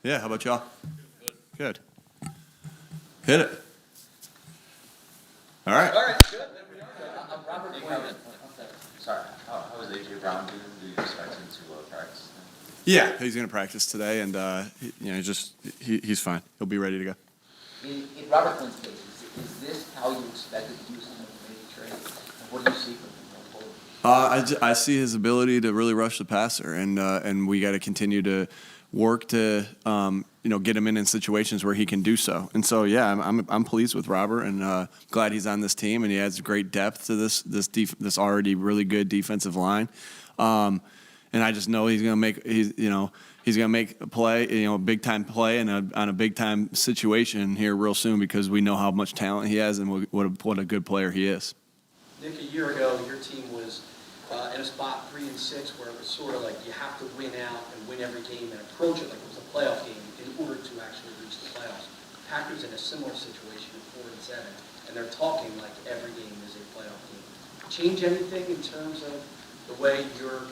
Yeah, how about y'all? Good. Hit it. All right. All right, good. I'm Robert Quinn. Sorry, how is A.J. Brown doing? Do you expect him to practice? Yeah, he's going to practice today, and he's fine. He'll be ready to go. In Robert Quinn's case, is this how you expected to use him in the maybe trade? And what do you see from him going forward? I see his ability to really rush the passer, and we got to continue to work to get him in situations where he can do so. And so yeah, I'm pleased with Robert, and glad he's on this team, and he adds great depth to this already really good defensive line. And I just know he's going to make a play, a big time play on a big time situation here real soon, because we know how much talent he has and what a good player he is. Nick, a year ago, your team was in a spot 3-6 where it was sort of like you have to win out and win every game and approach it like it was a playoff game in order to actually reach the playoffs. Packers in a similar situation at 4-7, and they're talking like every game is a playoff game. Change anything in terms of the way you're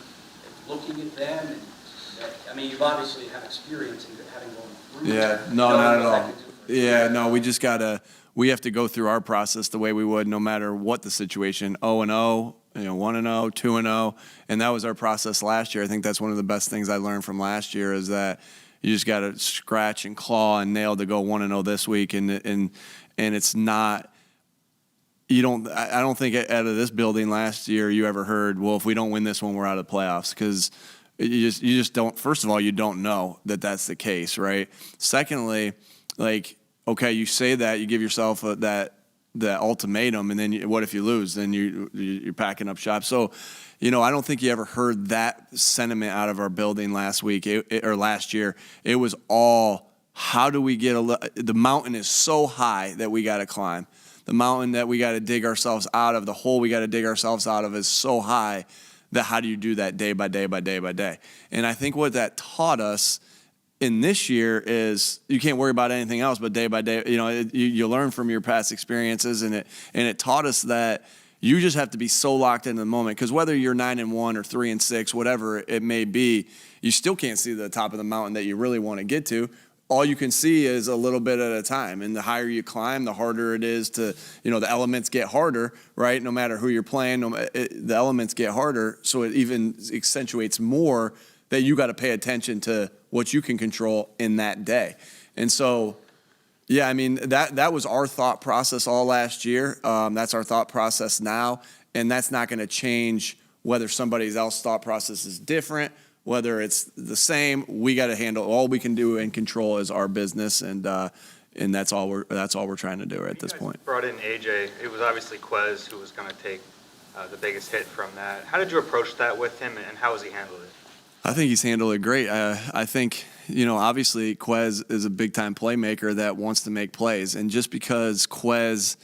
looking at them? And I mean, you've obviously have experience in having gone through. Yeah, no, not at all. Yeah, no, we have to go through our process the way we would no matter what the situation. 0-0, 1-0, 2-0, and that was our process last year. I think that's one of the best things I learned from last year, is that you just got to scratch and claw and nail to go 1-0 this week, and it's not. I don't think out of this building last year you ever heard, well, if we don't win this one, we're out of the playoffs, because you just don't. First of all, you don't know that that's the case, right? Secondly, okay, you say that, you give yourself that ultimatum, and then what if you lose? Then you're packing up shop. So, I don't think you ever heard that sentiment out of our building last week or last year. It was all, how do we get the mountain is so high that we got to climb. The mountain that we got to dig ourselves out of, the hole we got to dig ourselves out of is so high that how do you do that day by day by day by day? And I think what that taught us in this year is you can't worry about anything else but day by day. You learn from your past experiences, and it taught us that you just have to be so locked into the moment, because whether you're 9-1 or 3-6, whatever it may be, you still can't see the top of the mountain that you really want to get to. All you can see is a little bit at a time, and the higher you climb, the harder it is to, the elements get harder, right? No matter who you're playing, the elements get harder, so it even accentuates more that you got to pay attention to what you can control in that day. And so, yeah, I mean, that was our thought process all last year. That's our thought process now, and that's not going to change whether somebody else's thought process is different, whether it's the same. We got to handle, all we can do and control is our business, and that's all we're trying to do at this point. Brought in AJ. It was obviously Quez who was going to take the biggest hit from that. How did you approach that with him, and how has he handled it? I think he's handled it great. I think, obviously Quez is a big-time playmaker that wants to make plays. And just because Quez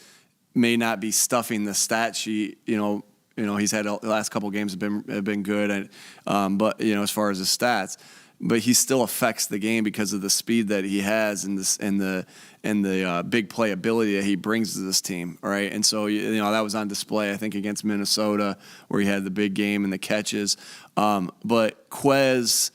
may not be stuffing the stat sheet, he's had the last couple of games have been good, but as far as his stats, but he still affects the game because of the speed that he has and the big play ability that he brings to this team, right? And so that was on display, I think, against Minnesota, where he had the big game and the catches. But Quez,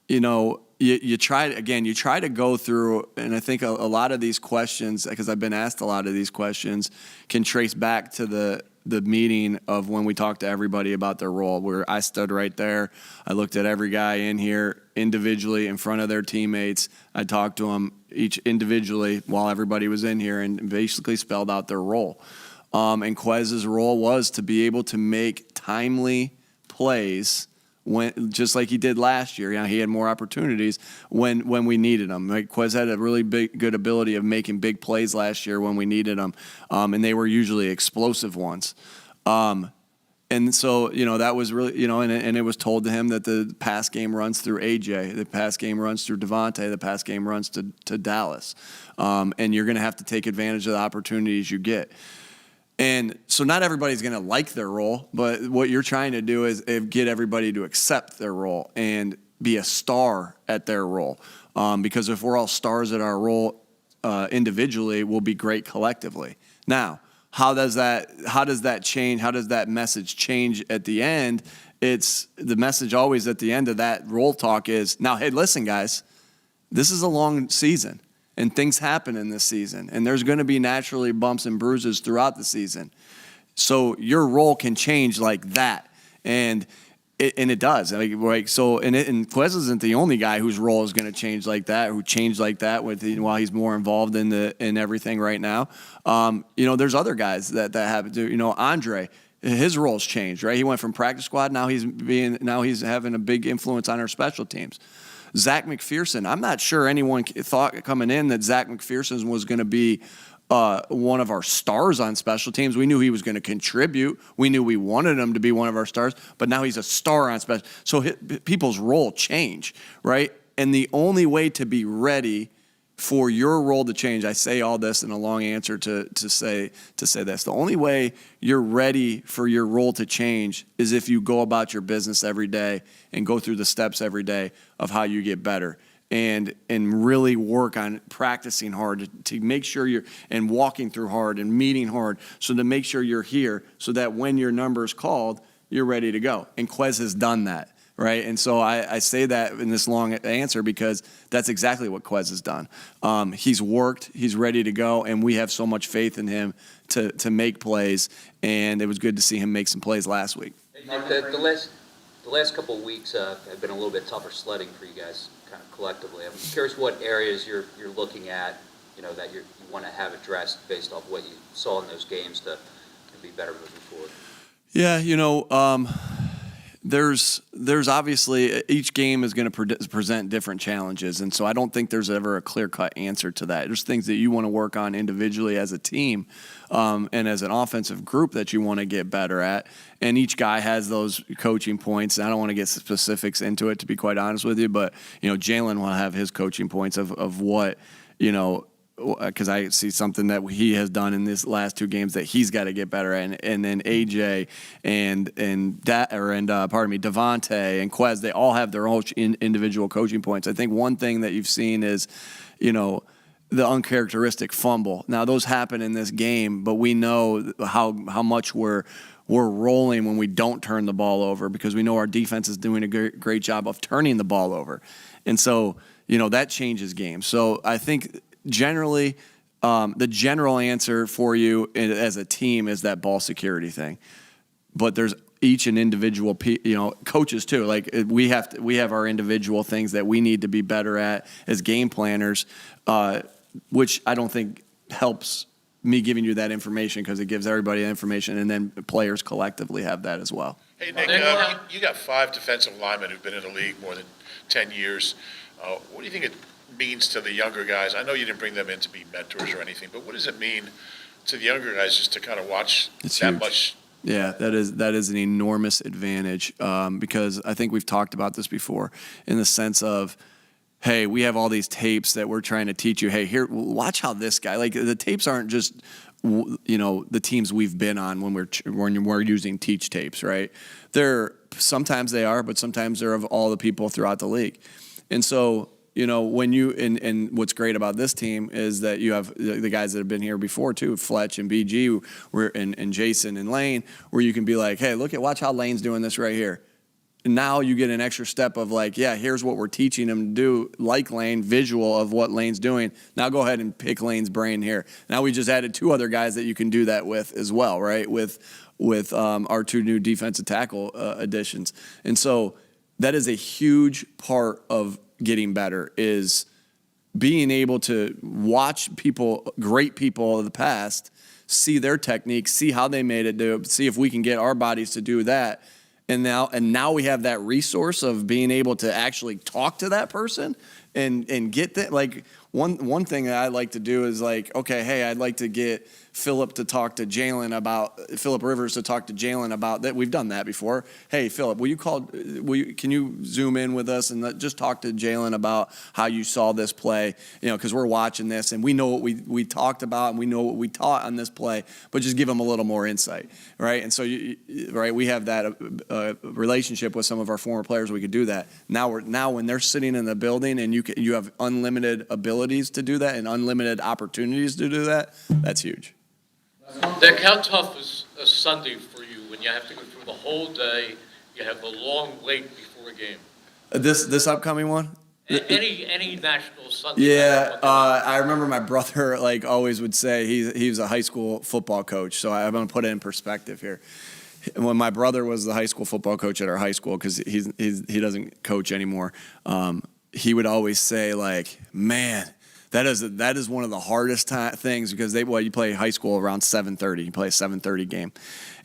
you try to go through, and I think a lot of these questions, because I've been asked a lot of these questions, can trace back to the meeting of when we talked to everybody about their role, where I stood right there. I looked at every guy in here individually in front of their teammates. I talked to them each individually while everybody was in here, and basically spelled out their role. And Quez's role was to be able to make timely plays, just like he did last year. He had more opportunities when we needed them. Like, Quez had a really good ability of making big plays last year when we needed them, and they were usually explosive ones. And so, that was really, and it was told to him that the pass game runs through AJ, the pass game runs through Devontae, the pass game runs to Dallas, and you're going to have to take advantage of the opportunities you get. And so not everybody's going to like their role, but what you're trying to do is get everybody to accept their role and be a star at their role. Because if we're all stars at our role individually, we'll be great collectively. Now, how does that change? How does that message change at the end? It's the message always at the end of that role talk is, now, hey, listen, guys, This is a long season, and things happen in this season, and there's going to be naturally bumps and bruises throughout the season. So your role can change like that, and it does. Like so, and Quez isn't the only guy whose role is going to change like that, who changed like that while he's more involved in everything right now. There's other guys that have to. Andre, his role's changed, right? He went from practice squad, now he's having a big influence on our special teams. Zach McPherson, I'm not sure anyone thought coming in that Zach McPherson was going to be one of our stars on special teams. We knew he was going to contribute. We knew we wanted him to be one of our stars, but now he's a star on special. So people's role change, right? And the only way to be ready for your role to change, I say all this in a long answer to say this. The only way you're ready for your role to change is if you go about your business every day and go through the steps every day of how you get better. And really work on practicing hard to make sure and walking through hard and meeting hard, so to make sure you're here, so that when your number is called, you're ready to go. And Quez has done that, right? And so I say that in this long answer because that's exactly what Quez has done. He's worked, he's ready to go, and we have so much faith in him to make plays. And it was good to see him make some plays last week. Mark, the last couple of weeks have been a little bit tougher sledding for you guys, kind of collectively. I'm curious what areas you're looking at, that you want to have addressed based off what you saw in those games to be better moving forward. Yeah, there's obviously each game is going to present different challenges, and so I don't think there's ever a clear-cut answer to that. There's things that you want to work on individually as a team and as an offensive group that you want to get better at, and each guy has those coaching points. And I don't want to get specifics into it, to be quite honest with you, but Jalen will have his coaching points of what because I see something that he has done in these last two games that he's got to get better at, and then AJ and Devontae and Quez, they all have their own individual coaching points. I think one thing that you've seen is, the uncharacteristic fumble. Now those happen in this game, but we know how much we're rolling when we don't turn the ball over, because we know our defense is doing a great job of turning the ball over, and so that changes games. So I think, generally, the general answer for you as a team is that ball security thing. But there's each and individual, coaches too. Like we have our individual things that we need to be better at as game planners, which I don't think helps me giving you that information, because it gives everybody that information, and then players collectively have that as well. Hey, Nick, you got 5 defensive linemen who've been in the league more than 10 years. What do you think it means to the younger guys? I know you didn't bring them in to be mentors or anything, but what does it mean to the younger guys just to kind of watch It's that huge. much? Yeah, that is an enormous advantage, because I think we've talked about this before, in the sense of, hey, we have all these tapes that we're trying to teach you. Hey, here, watch how this guy, like the tapes aren't just, the teams we've been on when we're using teach tapes, right? Sometimes they are, but sometimes they're of all the people throughout the league. And so, when you, and what's great about this team is that you have the guys that have been here before too, Fletch and BG, and Jason and Lane, where you can be like, hey, watch how Lane's doing this right here. And now you get an extra step of like, yeah, here's what we're teaching him to do, like Lane, visual of what Lane's doing. Now go ahead and pick Lane's brain here. Now we just added 2 other guys that you can do that with as well, right? With our 2 new defensive tackle additions. And so that is a huge part of getting better, is being able to watch great people of the past, see their techniques, see how they made it, do, see if we can get our bodies to do that. And now we have that resource of being able to actually talk to that person and get that. Like one thing that I like to do is like, okay, hey, I'd like to get Philip Rivers to talk to Jalen about that. We've done that before. Hey, Philip, can you zoom in with us and just talk to Jalen about how you saw this play? Because we're watching this and we know what we talked about and we know what we taught on this play, but just give them a little more insight, right? And so, we have that relationship with some of our former players. We could do that. Now when they're sitting in the building and you have unlimited abilities to do that and unlimited opportunities to do that, that's huge. Nick, how tough is a Sunday for you when you have to go through the whole day, you have a long wait before a game? This upcoming one? Any national Sunday. Yeah, I remember my brother like always would say he was a high school football coach. So I'm going to put it in perspective here. When my brother was the high school football coach at our high school, because he doesn't coach anymore, he would always say like, man, that is one of the hardest things because you play high school around 7:30. You play a 7:30 game,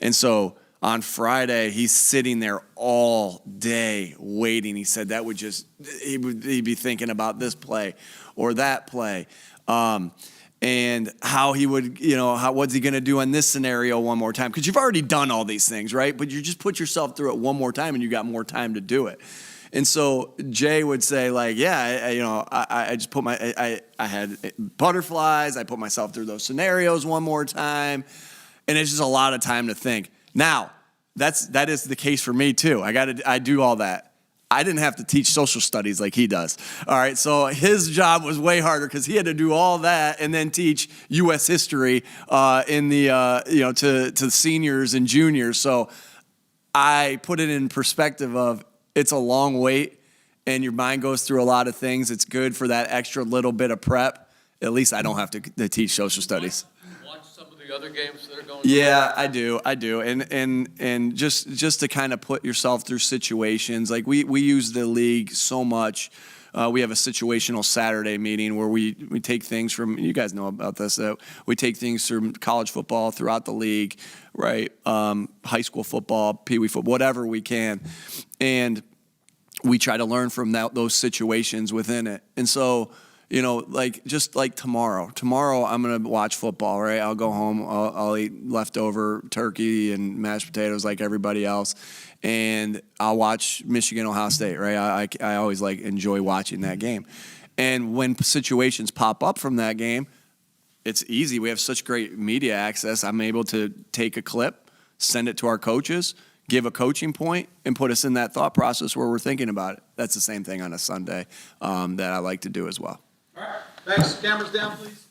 and so on Friday he's sitting there all day waiting. He said that would just he'd be thinking about this play or that play. And how he would, what's he going to do in this scenario one more time? Because you've already done all these things, right? But you just put yourself through it one more time and you got more time to do it. And so Jay would say like, yeah, I just put I had butterflies. I put myself through those scenarios one more time. And it's just a lot of time to think. Now, that is the case for me too. I do all that. I didn't have to teach social studies like he does. All right, so his job was way harder because he had to do all that and then teach U.S. history to seniors and juniors. So I put it in perspective of it's a long wait and your mind goes through a lot of things. It's good for that extra little bit of prep. At least I don't have to teach social studies. Watch some of the other games that are going on. Yeah, I do. And just to kind of put yourself through situations, like we use the league so much. We have a situational Saturday meeting where we take things from, you guys know about this, we take things from college football throughout the league, right? High school football, Pee Wee football, whatever we can. And we try to learn from those situations within it. And so, just like tomorrow I'm going to watch football, right? I'll go home, I'll eat leftover turkey and mashed potatoes like everybody else. And I'll watch Michigan, Ohio State, right? I always enjoy watching that game. And when situations pop up from that game, it's easy. We have such great media access. I'm able to take a clip, send it to our coaches, give a coaching point, and put us in that thought process where we're thinking about it. That's the same thing on a Sunday that I like to do as well. All right, thanks. Cameras down, please.